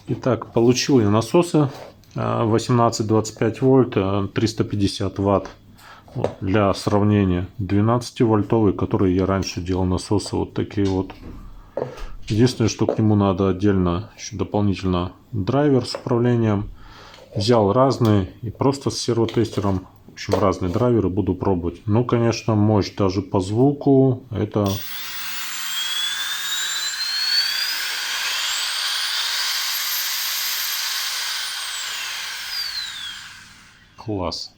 Итак, получил я насосы 18-25 вольт, 350 ватт. Вот, для сравнения, 12-вольтовый, который я раньше делал насосы, вот такие вот. Единственное, что к нему надо отдельно еще дополнительно драйвер с управлением. Взял разные и просто с сервотестером, в общем, разные драйверы буду пробовать. Ну, конечно, мощь даже по звуку, это класс.